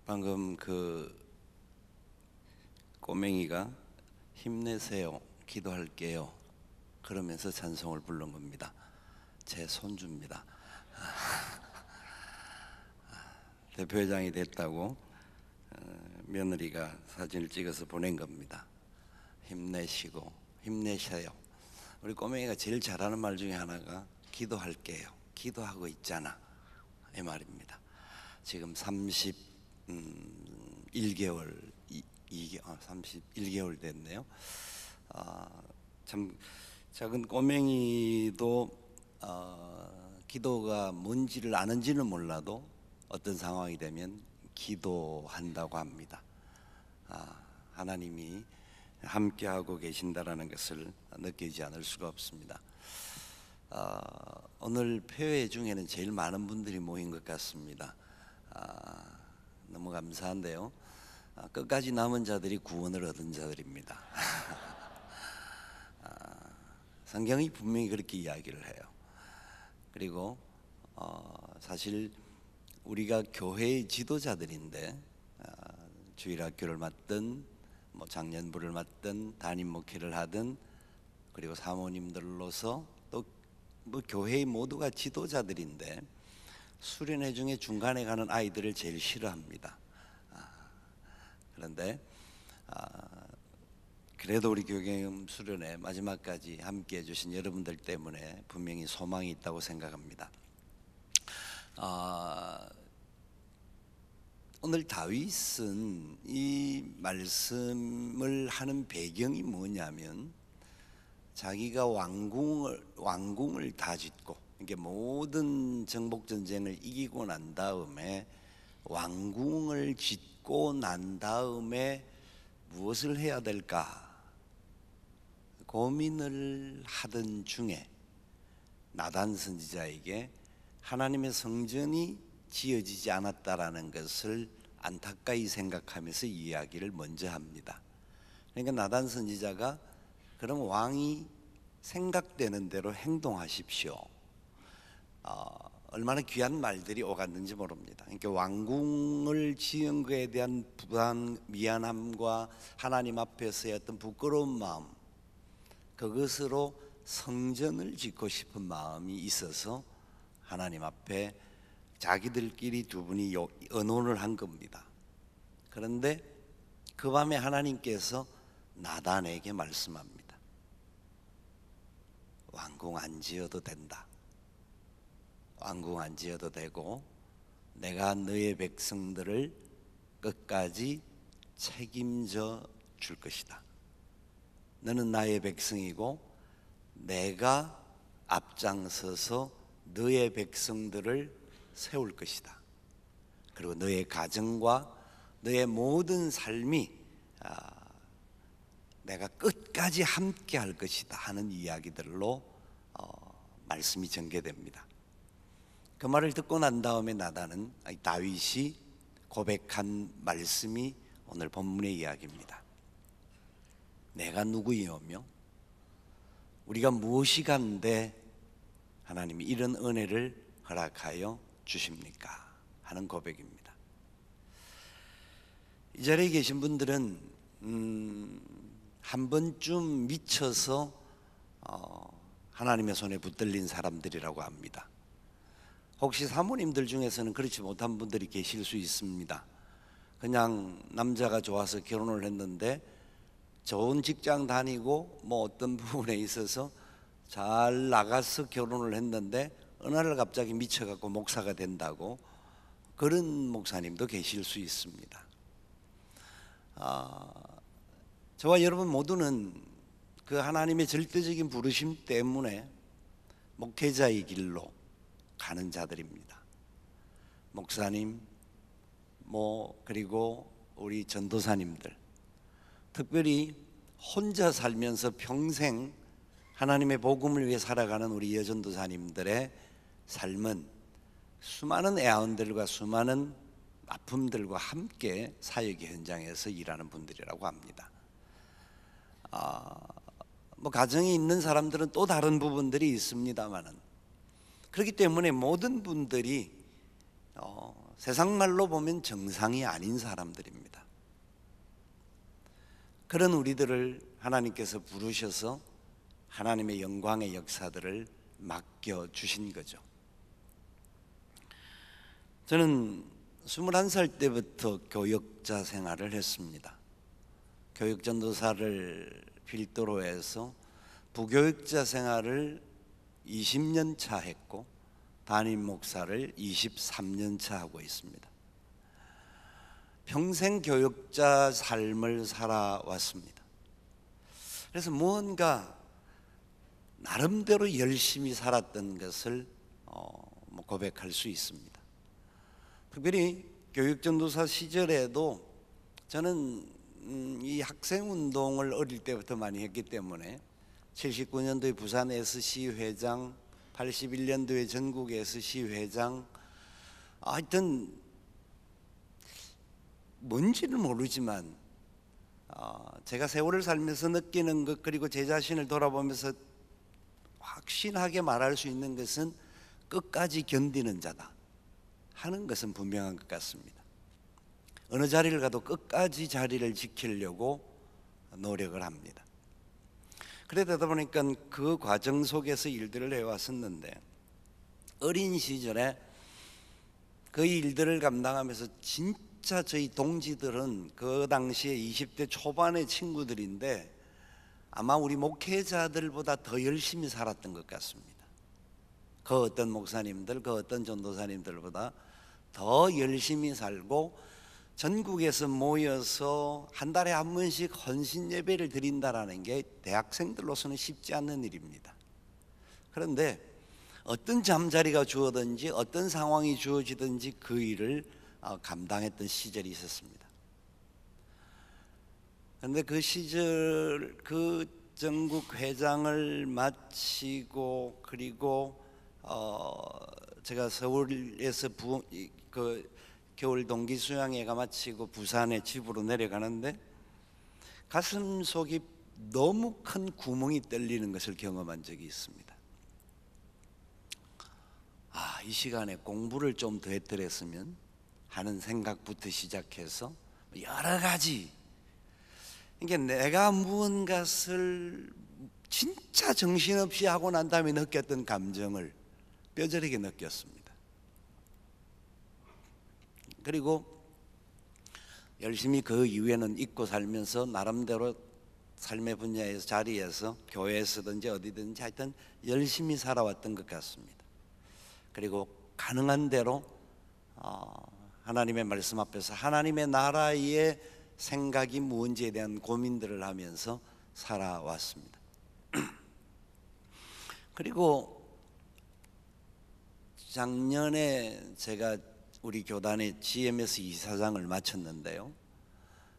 방금 꼬맹이가 힘내세요, 기도할게요 그러면서 찬송을 부른 겁니다. 제 손주입니다. 대표회장이 됐다고 며느리가 사진을 찍어서 보낸 겁니다. 힘내시고 힘내셔요. 우리 꼬맹이가 제일 잘하는 말 중에 하나가 기도할게요, 기도하고 있잖아, 이 말입니다. 지금 31개월 됐네요. 참 작은 꼬맹이도 기도가 뭔지를 아는지는 몰라도 어떤 상황이 되면 기도한다고 합니다. 하나님이 함께하고 계신다라는 것을 느끼지 않을 수가 없습니다. 오늘 폐회 중에는 제일 많은 분들이 모인 것 같습니다. 너무 감사한데요. 끝까지 남은 자들이 구원을 얻은 자들입니다. 성경이 분명히 그렇게 이야기를 해요. 그리고 사실 우리가 교회의 지도자들인데 주일학교를 맡든 장년부를 맡든 담임 목회를 하든 그리고 사모님들로서 또 교회의 모두가 지도자들인데 수련회 중에 중간에 가는 아이들을 제일 싫어합니다. 그런데 그래도 우리 교계음 수련회 마지막까지 함께해 주신 여러분들 때문에 분명히 소망이 있다고 생각합니다. 오늘 다윗은 이 말씀을 하는 배경이 뭐냐면 자기가 왕궁을 다 짓고 이게 모든 정복 전쟁을 이기고 난 다음에 왕궁을 짓고 난 다음에 무엇을 해야 될까 고민을 하던 중에 나단 선지자에게 하나님의 성전이 지어지지 않았다라는 것을 안타까이 생각하면서 이야기를 먼저 합니다. 그러니까 나단 선지자가 그럼 왕이 생각되는 대로 행동하십시오. 얼마나 귀한 말들이 오갔는지 모릅니다. 그러니까 왕궁을 지은 것에 대한 부담, 미안함과 하나님 앞에서의 어떤 부끄러운 마음, 그것으로 성전을 짓고 싶은 마음이 있어서 하나님 앞에 자기들끼리 두 분이 의논을 한 겁니다. 그런데 그 밤에 하나님께서 나단에게 말씀합니다. 왕궁 안 지어도 된다. 왕궁 안 지어도 되고 내가 너의 백성들을 끝까지 책임져 줄 것이다. 너는 나의 백성이고 내가 앞장서서 너의 백성들을 세울 것이다. 그리고 너의 가정과 너의 모든 삶이 내가 끝까지 함께 할 것이다 하는 이야기들로 말씀이 전개됩니다. 그 말을 듣고 난 다음에 나단은 다윗이 고백한 말씀이 오늘 본문의 이야기입니다. 내가 누구이오며 우리가 무엇이 간데 하나님이 이런 은혜를 허락하여 주십니까? 하는 고백입니다. 이 자리에 계신 분들은 한 번쯤 미쳐서 하나님의 손에 붙들린 사람들이라고 합니다. 혹시 사모님들 중에서는 그렇지 못한 분들이 계실 수 있습니다. 그냥 남자가 좋아서 결혼을 했는데 좋은 직장 다니고 어떤 부분에 있어서 잘 나가서 결혼을 했는데 어느 날 갑자기 미쳐갖고 목사가 된다고 그런 목사님도 계실 수 있습니다. 저와 여러분 모두는 그 하나님의 절대적인 부르심 때문에 목회자의 길로 가는 자들입니다. 목사님, 그리고 우리 전도사님들, 특별히 혼자 살면서 평생 하나님의 복음을 위해 살아가는 우리 여전도사님들의 삶은 수많은 애원들과 수많은 아픔들과 함께 사역의 현장에서 일하는 분들이라고 합니다. 가정이 있는 사람들은 또 다른 부분들이 있습니다만은 그렇기 때문에 모든 분들이 세상 말로 보면 정상이 아닌 사람들입니다. 그런 우리들을 하나님께서 부르셔서 하나님의 영광의 역사들을 맡겨주신 거죠. 저는 21살 때부터 교역자 생활을 했습니다. 교육전도사를 필두로 해서 부교육자 생활을 20년 차 했고 담임 목사를 23년 차 하고 있습니다. 평생 교육자 삶을 살아왔습니다. 그래서 무언가 나름대로 열심히 살았던 것을 고백할 수 있습니다. 특별히 교육전도사 시절에도 저는 이 학생운동을 어릴 때부터 많이 했기 때문에 79년도에 부산 SC 회장, 81년도에 전국 SC 회장, 하여튼 뭔지는 모르지만 제가 세월을 살면서 느끼는 것, 그리고 제 자신을 돌아보면서 확신하게 말할 수 있는 것은 끝까지 견디는 자다 하는 것은 분명한 것 같습니다. 어느 자리를 가도 끝까지 자리를 지키려고 노력을 합니다. 그러다 보니까 그 과정 속에서 일들을 해왔었는데, 어린 시절에 그 일들을 감당하면서 진짜 저희 동지들은 그 당시에 20대 초반의 친구들인데 아마 우리 목회자들보다 더 열심히 살았던 것 같습니다. 그 어떤 목사님들, 그 어떤 전도사님들보다 더 열심히 살고, 전국에서 모여서 한 달에 한 번씩 헌신 예배를 드린다라는 게 대학생들로서는 쉽지 않는 일입니다. 그런데 어떤 잠자리가 주어든지 어떤 상황이 주어지든지 그 일을 감당했던 시절이 있었습니다. 그런데 그 시절, 그 전국 회장을 마치고, 그리고 제가 서울에서 겨울 동기 수양회가 마치고 부산에 집으로 내려가는데 가슴 속이 너무 큰 구멍이 뚫리는 것을 경험한 적이 있습니다. 이 시간에 공부를 좀 더 했더랬으면 하는 생각부터 시작해서 여러 가지, 이게 내가 무언가를 진짜 정신없이 하고 난 다음에 느꼈던 감정을 뼈저리게 느꼈습니다. 그리고 열심히 그 이후에는 잊고 살면서 나름대로 삶의 분야에서, 자리에서, 교회에서든지 어디든지 하여튼 열심히 살아왔던 것 같습니다. 그리고 가능한 대로 하나님의 말씀 앞에서 하나님의 나라의 생각이 무엇인지에 대한 고민들을 하면서 살아왔습니다. 그리고 작년에 제가 우리 교단의 GMS 이사장을 마쳤는데요.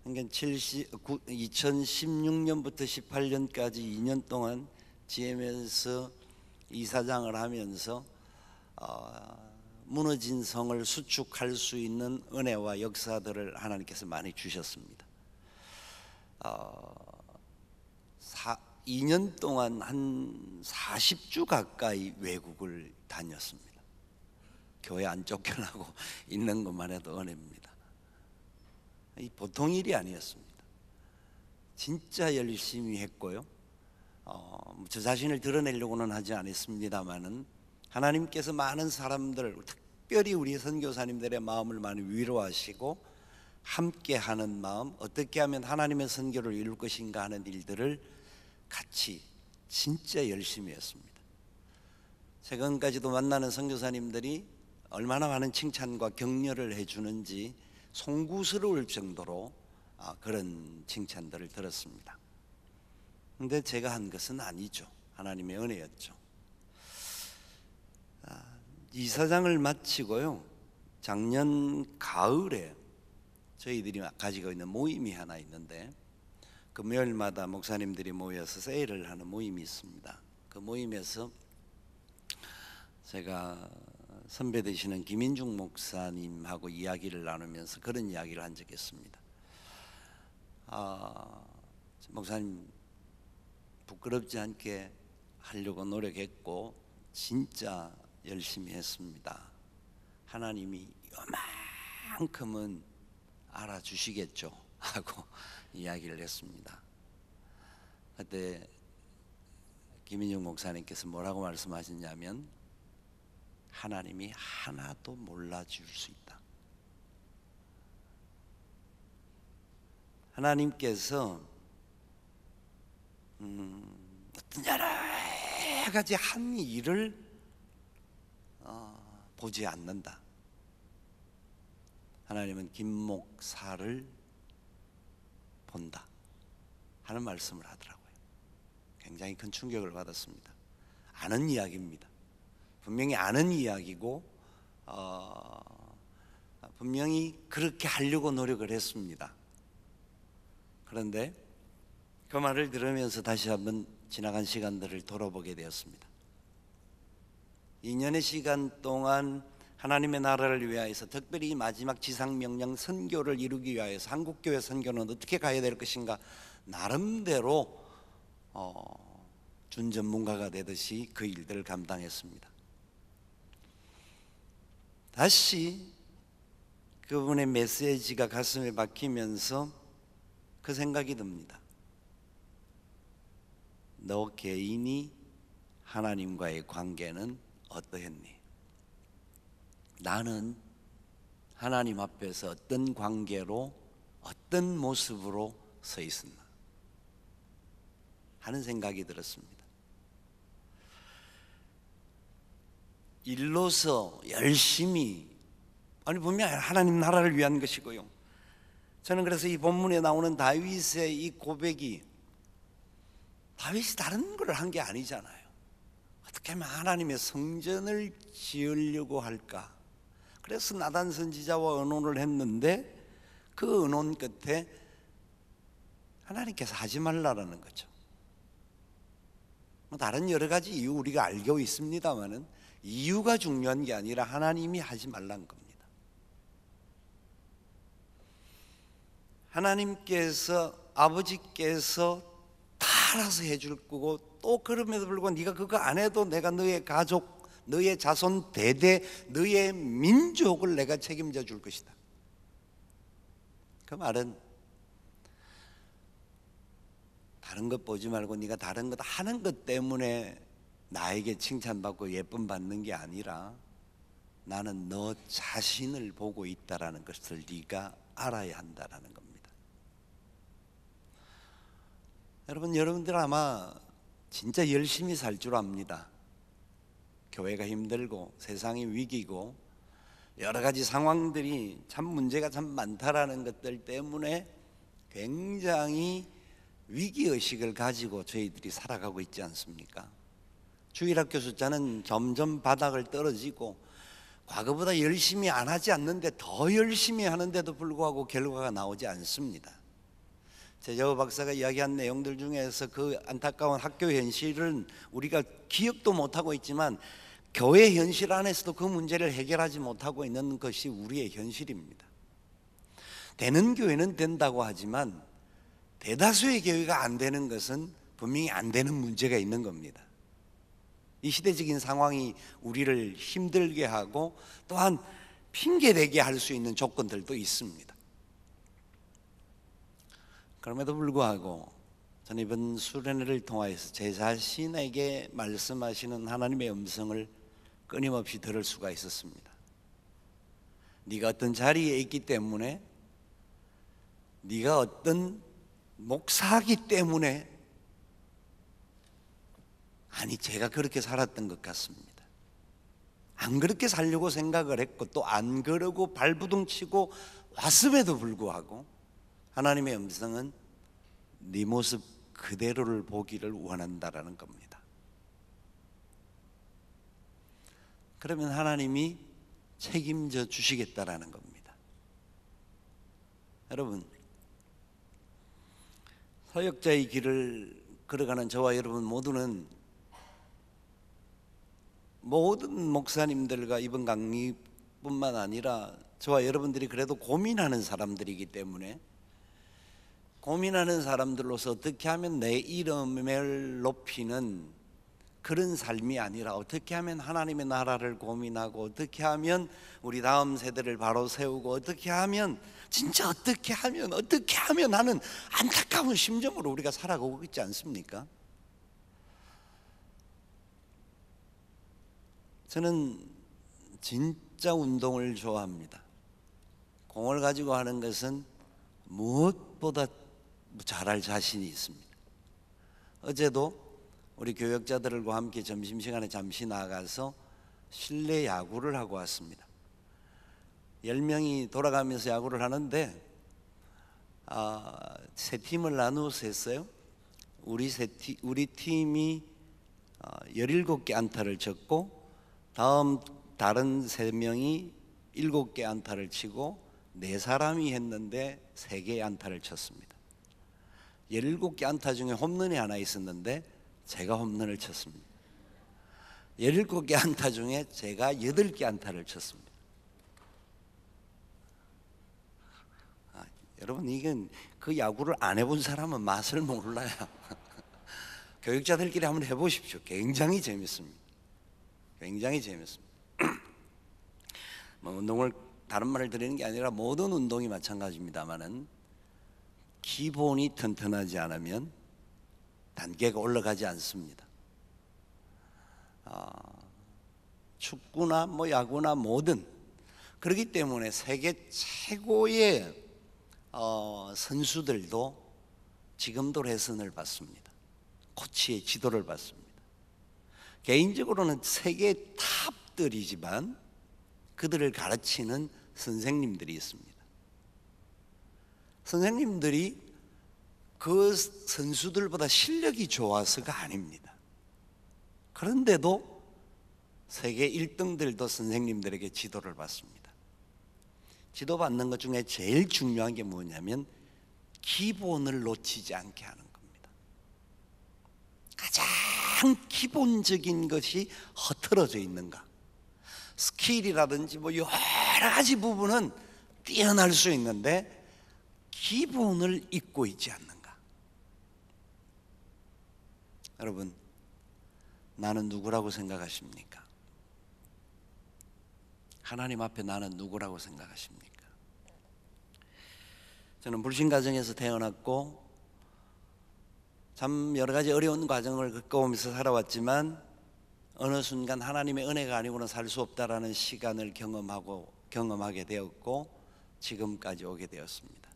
그러니까 2016년부터 18년까지 2년 동안 GMS 이사장을 하면서 무너진 성을 수축할 수 있는 은혜와 역사들을 하나님께서 많이 주셨습니다. 2년 동안 한 40주 가까이 외국을 다녔습니다. 교회 안 쫓겨나고 있는 것만 해도 은혜입니다. 보통 일이 아니었습니다. 진짜 열심히 했고요. 저 자신을 드러내려고는 하지 않았습니다만은 하나님께서 많은 사람들, 특별히 우리 선교사님들의 마음을 많이 위로하시고 함께하는 마음, 어떻게 하면 하나님의 선교를 이룰 것인가 하는 일들을 같이 진짜 열심히 했습니다. 최근까지도 만나는 선교사님들이 얼마나 많은 칭찬과 격려를 해주는지 송구스러울 정도로 그런 칭찬들을 들었습니다. 그런데 제가 한 것은 아니죠. 하나님의 은혜였죠. 이사장을 마치고요, 작년 가을에 저희들이 가지고 있는 모임이 하나 있는데, 금요일마다 목사님들이 모여서 세일을 하는 모임이 있습니다. 그 모임에서 제가 선배 되시는 김인중 목사님하고 이야기를 나누면서 그런 이야기를 한 적이 있습니다. 목사님, 부끄럽지 않게 하려고 노력했고 진짜 열심히 했습니다. 하나님이 그만큼은 알아주시겠죠 하고 이야기를 했습니다. 그때 김인중 목사님께서 뭐라고 말씀하셨냐면 하나님이 하나도 몰라줄 수 있다. 하나님께서 어떤 여러 가지 한 일을 보지 않는다. 하나님은 김 목사를 본다 하는 말씀을 하더라고요. 굉장히 큰 충격을 받았습니다. 아는 이야기입니다. 분명히 아는 이야기고 분명히 그렇게 하려고 노력을 했습니다. 그런데 그 말을 들으면서 다시 한번 지나간 시간들을 돌아보게 되었습니다. 2년의 시간 동안 하나님의 나라를 위하여서 특별히 마지막 지상명령 선교를 이루기 위하여서 한국교회 선교는 어떻게 가야 될 것인가 나름대로 준 전문가가 되듯이 그 일들을 감당했습니다. 다시 그분의 메시지가 가슴에 박히면서 그 생각이 듭니다. 너 개인이 하나님과의 관계는 어떠했니? 나는 하나님 앞에서 어떤 관계로 어떤 모습으로 서 있었나 하는 생각이 들었습니다. 일로서 열심히 분명히 하나님 나라를 위한 것이고요. 저는 그래서 이 본문에 나오는 다윗의 이 고백이 다윗이 다른 걸 한 게 아니잖아요. 어떻게 하면 하나님의 성전을 지으려고 할까? 그래서 나단 선지자와 의논을 했는데 그 의논 끝에 하나님께서 하지 말라라는 거죠. 다른 여러 가지 이유 우리가 알고 있습니다만은 이유가 중요한 게 아니라 하나님이 하지 말라는 겁니다. 하나님께서 아버지께서 다 알아서 해줄 거고 또 그럼에도 불구하고 네가 그거 안 해도 내가 너의 가족 너의 자손 대대 너의 민족을 내가 책임져 줄 것이다. 그 말은 다른 것 보지 말고 네가 다른 것 하는 것 때문에 나에게 칭찬받고 예쁨 받는 게 아니라 나는 너 자신을 보고 있다라는 것을 네가 알아야 한다라는 겁니다. 여러분들 아마 진짜 열심히 살 줄 압니다. 교회가 힘들고 세상이 위기고 여러 가지 상황들이 참 문제가 참 많다라는 것들 때문에 굉장히 위기의식을 가지고 저희들이 살아가고 있지 않습니까? 주일학교 숫자는 점점 바닥을 떨어지고 과거보다 열심히 안 하지 않는데 더 열심히 하는데도 불구하고 결과가 나오지 않습니다. 제자우 박사가 이야기한 내용들 중에서 그 안타까운 학교 현실은 우리가 기억도 못하고 있지만 교회 현실 안에서도 그 문제를 해결하지 못하고 있는 것이 우리의 현실입니다. 되는 교회는 된다고 하지만 대다수의 교회가 안 되는 것은 분명히 안 되는 문제가 있는 겁니다. 이 시대적인 상황이 우리를 힘들게 하고 또한 핑계대게 할 수 있는 조건들도 있습니다. 그럼에도 불구하고 저는 이번 수련회를 통하여서 제 자신에게 말씀하시는 하나님의 음성을 끊임없이 들을 수가 있었습니다. 네가 어떤 자리에 있기 때문에 네가 어떤 목사이기 때문에 아니 제가 그렇게 살았던 것 같습니다. 안 그렇게 살려고 생각을 했고 또 안 그러고 발부둥치고 왔음에도 불구하고 하나님의 음성은 네 모습 그대로를 보기를 원한다라는 겁니다. 그러면 하나님이 책임져 주시겠다라는 겁니다. 여러분 사역자의 길을 걸어가는 저와 여러분 모두는 모든 목사님들과 이번 강의뿐만 아니라 저와 여러분들이 그래도 고민하는 사람들이기 때문에 고민하는 사람들로서 어떻게 하면 내 이름을 높이는 그런 삶이 아니라 어떻게 하면 하나님의 나라를 고민하고 어떻게 하면 우리 다음 세대를 바로 세우고 어떻게 하면 진짜 어떻게 하면 하는 안타까운 심정으로 우리가 살아가고 있지 않습니까? 저는 진짜 운동을 좋아합니다. 공을 가지고 하는 것은 무엇보다 잘할 자신이 있습니다. 어제도 우리 교역자들과 함께 점심시간에 잠시 나가서 실내 야구를 하고 왔습니다. 10명이 돌아가면서 야구를 하는데 세 팀을 나누어서 했어요. 우리 팀이 17개 안타를 쳤고 다른 3명이 7개 안타를 치고 4사람이 했는데 3개의 안타를 쳤습니다. 17개 안타 중에 홈런이 하나 있었는데 제가 홈런을 쳤습니다. 17개 안타 중에 제가 8개 안타를 쳤습니다. 여러분, 이건 그 야구를 안 해본 사람은 맛을 몰라요. 교육자들끼리 한번 해보십시오. 굉장히 재밌습니다. 굉장히 재밌습니다. 운동을 다른 말을 드리는 게 아니라 모든 운동이 마찬가지입니다만은 기본이 튼튼하지 않으면 단계가 올라가지 않습니다. 축구나 야구나 뭐든 그렇기 때문에 세계 최고의 선수들도 지금도 레슨을 받습니다. 코치의 지도를 받습니다. 개인적으로는 세계 탑들이지만 그들을 가르치는 선생님들이 있습니다. 선생님들이 그 선수들보다 실력이 좋아서가 아닙니다. 그런데도 세계 1등들도 선생님들에게 지도를 받습니다. 지도받는 것 중에 제일 중요한 게 뭐냐면 기본을 놓치지 않게 하는 겁니다. 가장 기본적인 것이 흐트러져 있는가, 스킬이라든지 여러 가지 부분은 뛰어날 수 있는데 기본을 잊고 있지 않는가. 여러분, 나는 누구라고 생각하십니까? 하나님 앞에 나는 누구라고 생각하십니까? 저는 불신 가정에서 태어났고 참 여러 가지 어려운 과정을 겪어오면서 살아왔지만 어느 순간 하나님의 은혜가 아니고는 살 수 없다라는 시간을 경험하게 되었고 지금까지 오게 되었습니다.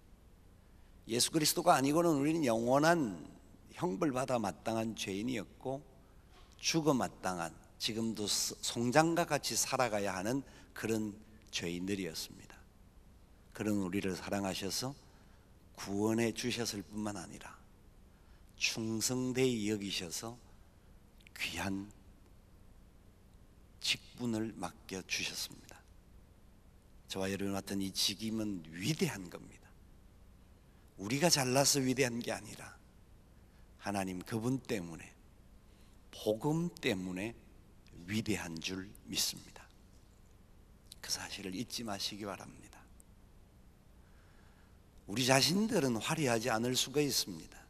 예수 그리스도가 아니고는 우리는 영원한 형벌받아 마땅한 죄인이었고 죽어 마땅한, 지금도 송장과 같이 살아가야 하는 그런 죄인들이었습니다. 그런 우리를 사랑하셔서 구원해 주셨을 뿐만 아니라 충성되이 여기셔서 귀한 직분을 맡겨 주셨습니다. 저와 여러분 같은 이 직임은 위대한 겁니다. 우리가 잘나서 위대한 게 아니라 하나님 그분 때문에, 복음 때문에 위대한 줄 믿습니다. 그 사실을 잊지 마시기 바랍니다. 우리 자신들은 화려하지 않을 수가 있습니다.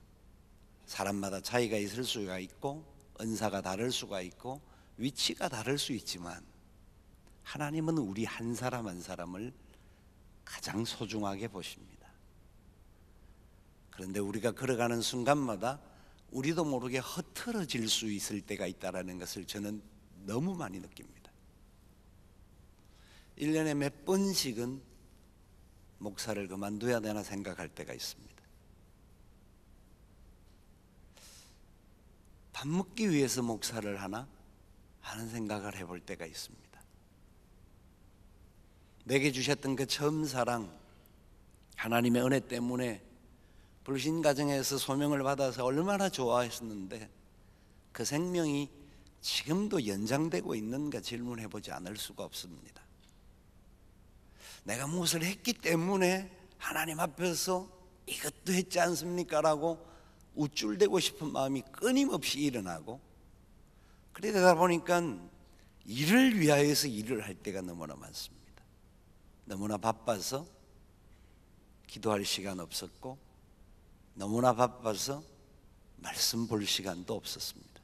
사람마다 차이가 있을 수가 있고 은사가 다를 수가 있고 위치가 다를 수 있지만 하나님은 우리 한 사람 한 사람을 가장 소중하게 보십니다. 그런데 우리가 걸어가는 순간마다 우리도 모르게 흐트러질 수 있을 때가 있다는 것을 저는 너무 많이 느낍니다. 1년에 몇 번씩은 목사를 그만둬야 되나 생각할 때가 있습니다. 밥 먹기 위해서 목사를 하나 하는 생각을 해볼 때가 있습니다. 내게 주셨던 그 처음 사랑, 하나님의 은혜 때문에 불신 가정에서 소명을 받아서 얼마나 좋아했었는데 그 생명이 지금도 연장되고 있는가 질문해 보지 않을 수가 없습니다. 내가 무엇을 했기 때문에 하나님 앞에서 이것도 했지 않습니까? 라고 우쭐대고 싶은 마음이 끊임없이 일어나고, 그러다 보니까 일을 위하여서 일을 할 때가 너무나 많습니다. 너무나 바빠서 기도할 시간 없었고 너무나 바빠서 말씀 볼 시간도 없었습니다.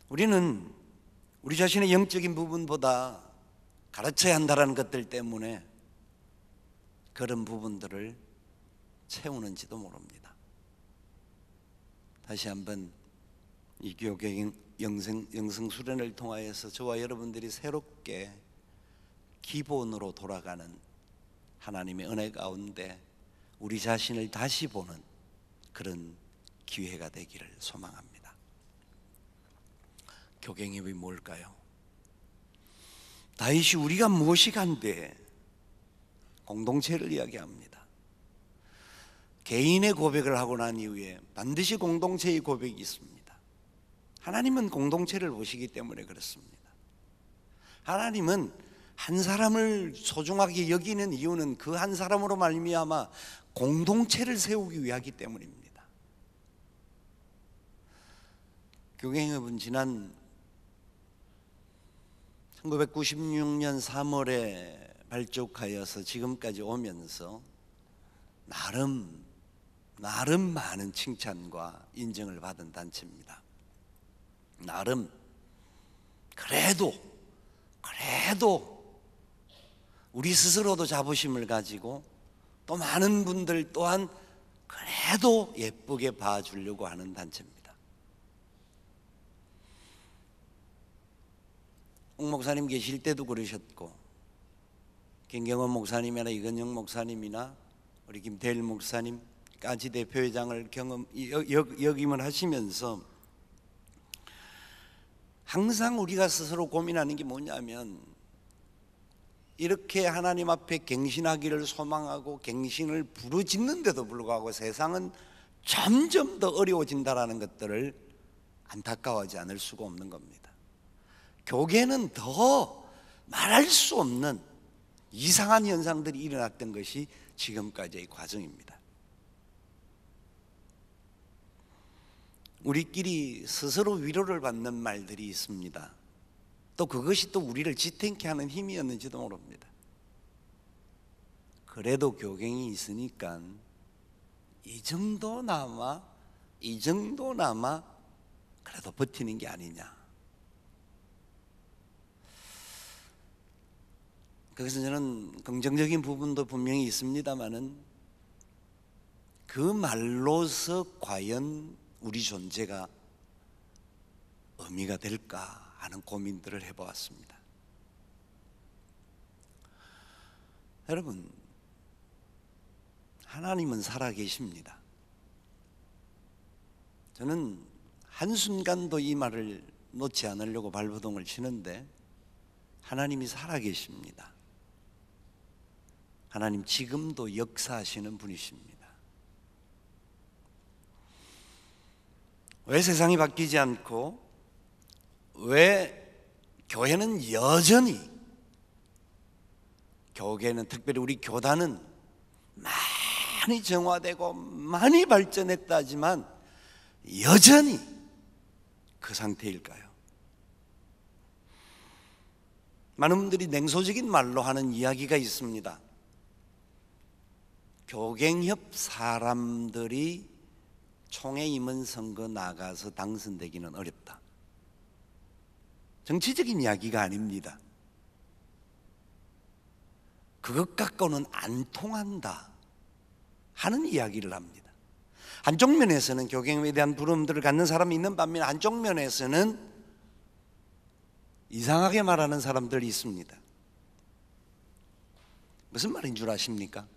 우리는 우리 자신의 영적인 부분보다 가르쳐야 한다는 것들 때문에 그런 부분들을 채우는지도 모릅니다. 다시 한번 이 교계 영성 수련을 통하여서 저와 여러분들이 새롭게 기본으로 돌아가는 하나님의 은혜 가운데 우리 자신을 다시 보는 그런 기회가 되기를 소망합니다. 교갱협이 뭘까요? 다윗이 우리가 무엇이 간대 공동체를 이야기합니다. 개인의 고백을 하고 난 이후에 반드시 공동체의 고백이 있습니다. 하나님은 공동체를 보시기 때문에 그렇습니다. 하나님은 한 사람을 소중하게 여기는 이유는 그 한 사람으로 말미암아 공동체를 세우기 위하기 때문입니다. 교갱협은 지난 1996년 3월에 발족하여서 지금까지 오면서 나름 많은 칭찬과 인정을 받은 단체입니다. 나름 그래도 우리 스스로도 자부심을 가지고 또 많은 분들 또한 그래도 예쁘게 봐주려고 하는 단체입니다. 옥 목사님 계실 때도 그러셨고 김경원 목사님이나 이건영 목사님이나 우리 김태일 목사님까지 대표회장을 역임을 하시면서 항상 우리가 스스로 고민하는 게 뭐냐면 이렇게 하나님 앞에 갱신하기를 소망하고 갱신을 부르짖는데도 불구하고 세상은 점점 더 어려워진다는 것들을 안타까워하지 않을 수가 없는 겁니다. 교계는 더 말할 수 없는 이상한 현상들이 일어났던 것이 지금까지의 과정입니다. 우리끼리 스스로 위로를 받는 말들이 있습니다. 또 그것이 또 우리를 지탱케 하는 힘이었는지도 모릅니다. 그래도 교갱이 있으니까 이 정도나마 그래도 버티는 게 아니냐. 그래서 저는 긍정적인 부분도 분명히 있습니다만은 그 말로서 과연 우리 존재가 의미가 될까 하는 고민들을 해보았습니다. 여러분, 하나님은 살아계십니다. 저는 한순간도 이 말을 놓지 않으려고 발버둥을 치는데 하나님이 살아계십니다. 하나님 지금도 역사하시는 분이십니다. 왜 세상이 바뀌지 않고 왜 교회는 여전히 교계는 특별히 우리 교단은 많이 정화되고 많이 발전했다지만 여전히 그 상태일까요? 많은 분들이 냉소적인 말로 하는 이야기가 있습니다. 교갱협 사람들이 총회 임원 선거 나가서 당선되기는 어렵다. 정치적인 이야기가 아닙니다. 그것 갖고는 안 통한다 하는 이야기를 합니다. 한쪽 면에서는 교갱협에 대한 부러움들을 갖는 사람이 있는 반면 한쪽 면에서는 이상하게 말하는 사람들이 있습니다. 무슨 말인 줄 아십니까?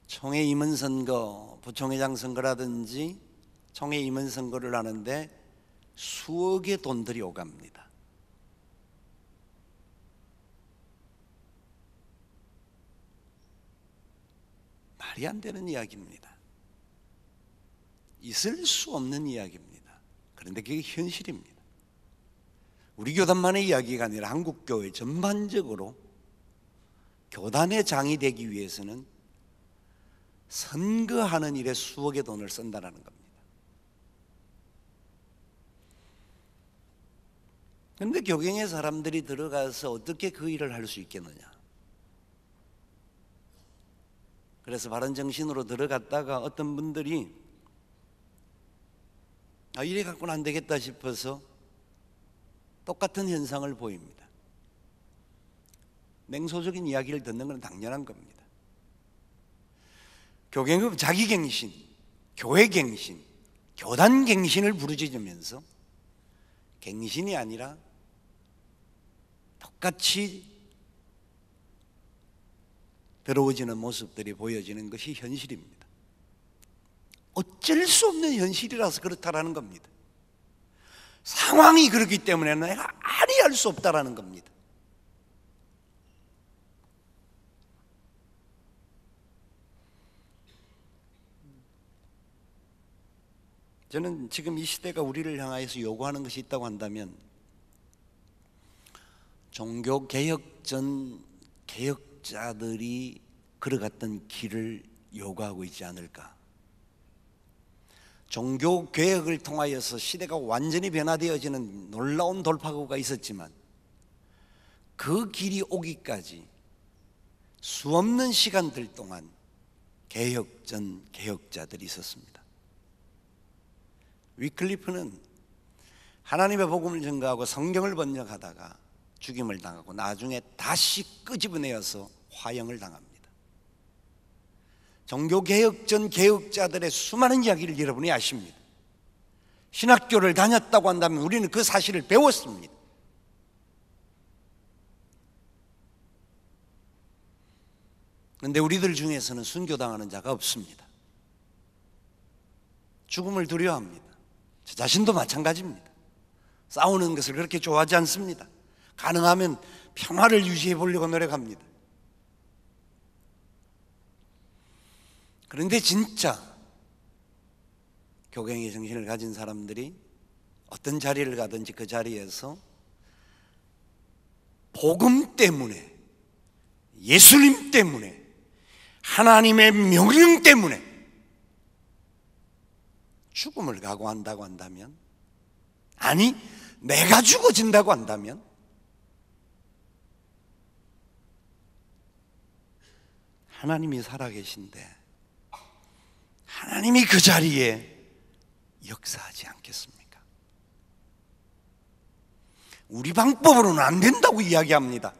총회 임원 선거, 부총회장 선거라든지 총회 임원 선거를 하는데 수억의 돈들이 오갑니다. 말이 안 되는 이야기입니다. 있을 수 없는 이야기입니다. 그런데 그게 현실입니다. 우리 교단만의 이야기가 아니라 한국교회 전반적으로 교단의 장이 되기 위해서는 선거하는 일에 수억의 돈을 쓴다는 겁니다. 그런데 교경의 사람들이 들어가서 어떻게 그 일을 할 수 있겠느냐. 그래서 바른 정신으로 들어갔다가 어떤 분들이 이래 갖고는 안 되겠다 싶어서 똑같은 현상을 보입니다. 냉소적인 이야기를 듣는 건 당연한 겁니다. 교갱은 자기갱신, 교회갱신, 교단갱신을 부르짖으면서 갱신이 아니라 똑같이 더러워지는 모습들이 보여지는 것이 현실입니다. 어쩔 수 없는 현실이라서 그렇다라는 겁니다. 상황이 그렇기 때문에 내가 아니 할 수 없다라는 겁니다. 저는 지금 이 시대가 우리를 향하여서 요구하는 것이 있다고 한다면 종교개혁 전 개혁자들이 걸어갔던 길을 요구하고 있지 않을까. 종교개혁을 통하여서 시대가 완전히 변화되어지는 놀라운 돌파구가 있었지만 그 길이 오기까지 수없는 시간들 동안 개혁 전 개혁자들이 있었습니다. 위클리프는 하나님의 복음을 전가하고 성경을 번역하다가 죽임을 당하고 나중에 다시 끄집어내어서 화형을 당합니다. 종교개혁 전 개혁자들의 수많은 이야기를 여러분이 아십니다. 신학교를 다녔다고 한다면 우리는 그 사실을 배웠습니다. 그런데 우리들 중에서는 순교당하는 자가 없습니다. 죽음을 두려워합니다. 저 자신도 마찬가지입니다. 싸우는 것을 그렇게 좋아하지 않습니다. 가능하면 평화를 유지해 보려고 노력합니다. 그런데 진짜 교갱의 정신을 가진 사람들이 어떤 자리를 가든지 그 자리에서 복음 때문에, 예수님 때문에, 하나님의 명령 때문에 죽음을 각오한다고 한다면, 아니 내가 죽어진다고 한다면 하나님이 살아계신데 하나님이 그 자리에 역사하지 않겠습니까? 우리 방법으로는 안 된다고 이야기합니다.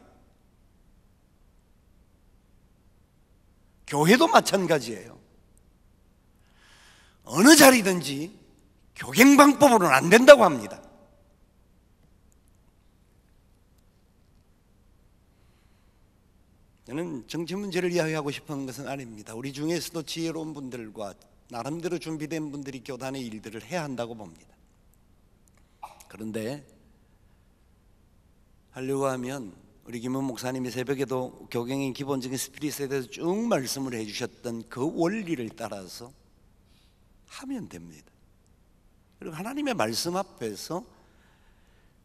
교회도 마찬가지예요. 어느 자리든지 교갱 방법으로는 안 된다고 합니다. 저는 정치 문제를 이야기하고 싶은 것은 아닙니다. 우리 중에서도 지혜로운 분들과 나름대로 준비된 분들이 교단의 일들을 해야 한다고 봅니다. 그런데 하려고 하면 우리 김은 목사님이 새벽에도 교갱의 기본적인 스피릿에 대해서 쭉 말씀을 해주셨던 그 원리를 따라서 하면 됩니다. 그리고 하나님의 말씀 앞에서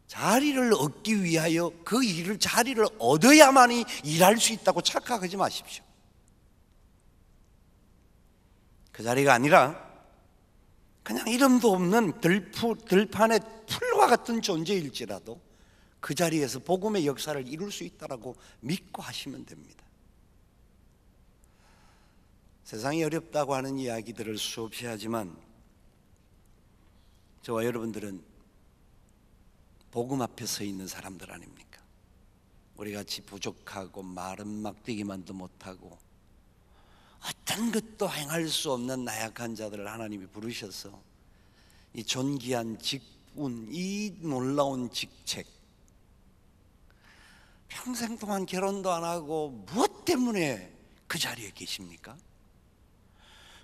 자리를 얻기 위하여 그 일을 자리를 얻어야만이 일할 수 있다고 착각하지 마십시오. 그 자리가 아니라 그냥 이름도 없는 들판의 풀과 같은 존재일지라도 그 자리에서 복음의 역사를 이룰 수 있다라고 믿고 하시면 됩니다. 세상이 어렵다고 하는 이야기들을 수없이 하지만 저와 여러분들은 복음 앞에 서 있는 사람들 아닙니까? 우리같이 부족하고 마른 막대기만도 못하고 어떤 것도 행할 수 없는 나약한 자들을 하나님이 부르셔서 이 존귀한 직분, 이 놀라운 직책, 평생 동안 결혼도 안 하고 무엇 때문에 그 자리에 계십니까?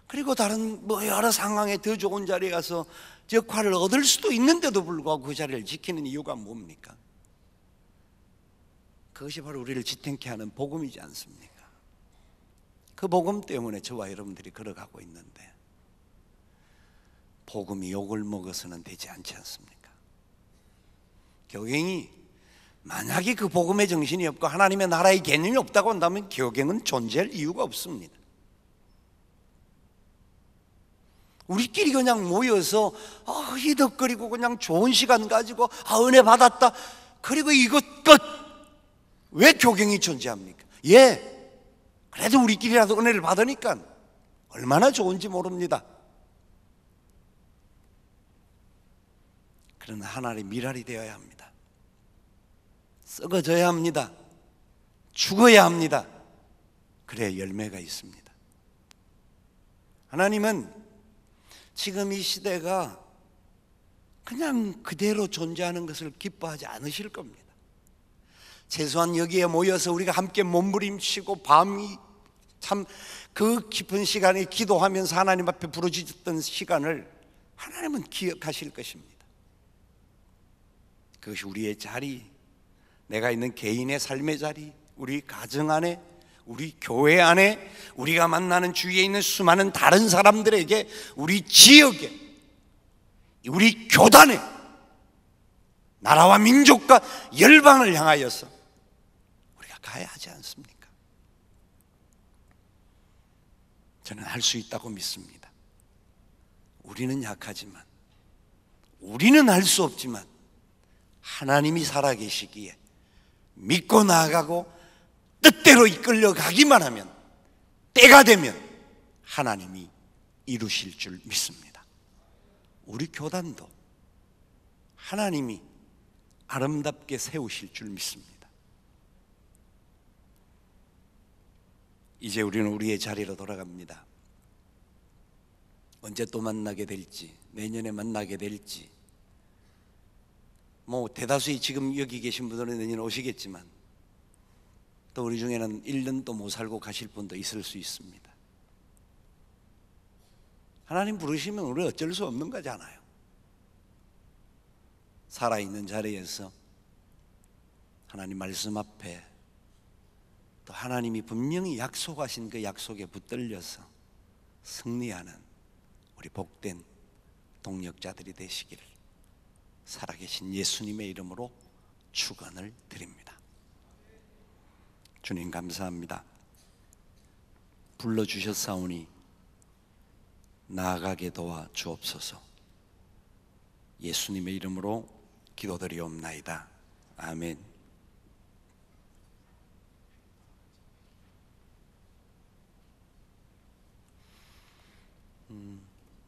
그리고 다른 여러 상황에 더 좋은 자리에 가서 역할을 얻을 수도 있는데도 불구하고 그 자리를 지키는 이유가 뭡니까? 그것이 바로 우리를 지탱케 하는 복음이지 않습니까? 그 복음 때문에 저와 여러분들이 걸어가고 있는데 복음이 욕을 먹어서는 되지 않지 않습니까? 교갱이 만약에 그 복음의 정신이 없고 하나님의 나라의 개념이 없다고 한다면 교갱은 존재할 이유가 없습니다. 우리끼리 그냥 모여서 희덕거리고 그냥 좋은 시간 가지고 은혜 받았다, 그리고 이것 끝. 왜 교갱이 존재합니까? 그래도 우리끼리라도 은혜를 받으니까 얼마나 좋은지 모릅니다. 그런 하나님의 미랄이 되어야 합니다. 썩어져야 합니다. 죽어야 합니다. 그래야 열매가 있습니다. 하나님은 지금 이 시대가 그냥 그대로 존재하는 것을 기뻐하지 않으실 겁니다. 최소한 여기에 모여서 우리가 함께 몸부림치고 밤이 참 그 깊은 시간에 기도하면서 하나님 앞에 부르짖었던 시간을 하나님은 기억하실 것입니다. 그것이 우리의 자리, 내가 있는 개인의 삶의 자리, 우리 가정 안에, 우리 교회 안에, 우리가 만나는 주위에 있는 수많은 다른 사람들에게, 우리 지역에, 우리 교단에, 나라와 민족과 열방을 향하여서 우리가 가야 하지 않습니까? 저는 할 수 있다고 믿습니다. 우리는 약하지만, 우리는 할 수 없지만 하나님이 살아계시기에 믿고 나아가고 뜻대로 이끌려가기만 하면 때가 되면 하나님이 이루실 줄 믿습니다. 우리 교단도 하나님이 아름답게 세우실 줄 믿습니다. 이제 우리는 우리의 자리로 돌아갑니다. 언제 또 만나게 될지, 내년에 만나게 될지, 대다수의 지금 여기 계신 분들은 내년에 오시겠지만 또 우리 중에는 1년도 못 살고 가실 분도 있을 수 있습니다. 하나님 부르시면 우리 어쩔 수 없는 거잖아요. 살아있는 자리에서 하나님 말씀 앞에 또 하나님이 분명히 약속하신 그 약속에 붙들려서 승리하는 우리 복된 동력자들이 되시기를 살아계신 예수님의 이름으로 축원을 드립니다. 주님 감사합니다. 불러주셨사오니 나아가게 도와 주옵소서. 예수님의 이름으로 기도드리옵나이다. 아멘.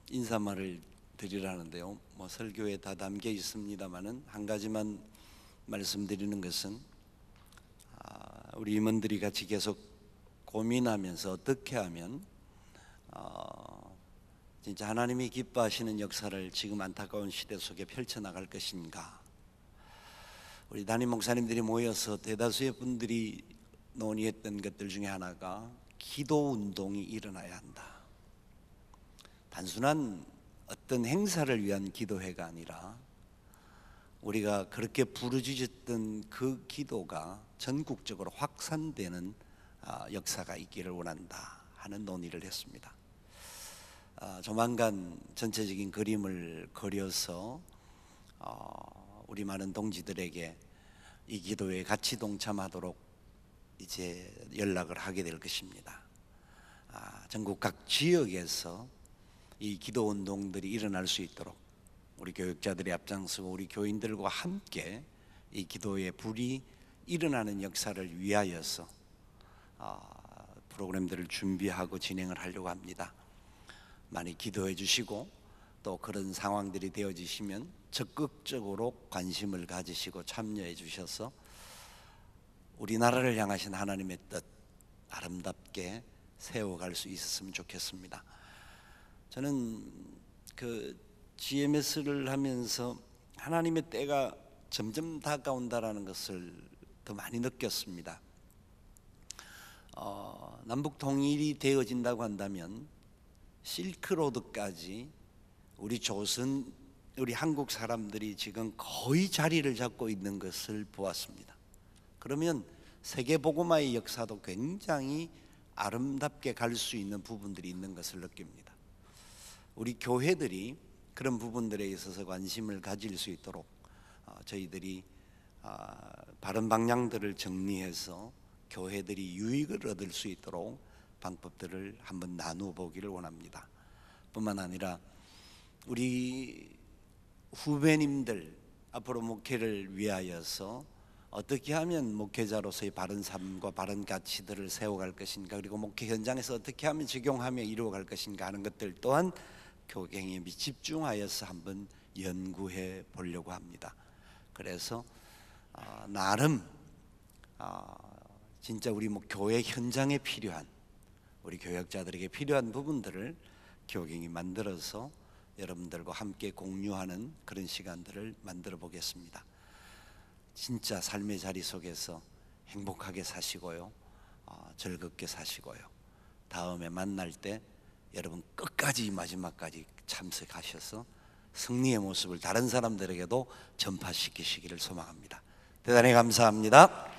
인사말을 드리라는데요. 설교에 다 담겨 있습니다만은 한 가지만 말씀드리는 것은 우리 임원들이 같이 계속 고민하면서 어떻게 하면 진짜 하나님이 기뻐하시는 역사를 지금 안타까운 시대 속에 펼쳐나갈 것인가. 우리 담임 목사님들이 모여서 대다수의 분들이 논의했던 것들 중에 하나가 기도 운동이 일어나야 한다. 단순한 어떤 행사를 위한 기도회가 아니라 우리가 그렇게 부르짖었던 그 기도가 전국적으로 확산되는 역사가 있기를 원한다 하는 논의를 했습니다. 조만간 전체적인 그림을 그려서 우리 많은 동지들에게 이 기도에 같이 동참하도록 이제 연락을 하게 될 것입니다. 전국 각 지역에서 이 기도 운동들이 일어날 수 있도록 우리 교육자들이 앞장서고 우리 교인들과 함께 이 기도의 불이 일어나는 역사를 위하여서 프로그램들을 준비하고 진행을 하려고 합니다. 많이 기도해 주시고 또 그런 상황들이 되어지시면 적극적으로 관심을 가지시고 참여해 주셔서 우리나라를 향하신 하나님의 뜻 아름답게 세워갈 수 있었으면 좋겠습니다. 저는 그 GMS를 하면서 하나님의 때가 점점 다가온다라는 것을 더 많이 느꼈습니다. 남북 통일이 되어진다고 한다면 실크로드까지 우리 조선, 우리 한국 사람들이 지금 거의 자리를 잡고 있는 것을 보았습니다. 그러면 세계복음화의 역사도 굉장히 아름답게 갈 수 있는 부분들이 있는 것을 느낍니다. 우리 교회들이 그런 부분들에 있어서 관심을 가질 수 있도록 저희들이 바른 방향들을 정리해서 교회들이 유익을 얻을 수 있도록 방법들을 한번 나누어 보기를 원합니다. 뿐만 아니라 우리 후배님들 앞으로 목회를 위하여서 어떻게 하면 목회자로서의 바른 삶과 바른 가치들을 세워갈 것인가, 그리고 목회 현장에서 어떻게 하면 적용하며 이루어갈 것인가 하는 것들 또한 교갱에 집중하여서 한번 연구해 보려고 합니다. 그래서 나름 진짜 우리 교회 현장에 필요한, 우리 교역자들에게 필요한 부분들을 교경이 만들어서 여러분들과 함께 공유하는 그런 시간들을 만들어 보겠습니다. 진짜 삶의 자리 속에서 행복하게 사시고요, 즐겁게 사시고요, 다음에 만날 때 여러분 끝까지 마지막까지 참석하셔서 승리의 모습을 다른 사람들에게도 전파시키시기를 소망합니다. 대단히 감사합니다.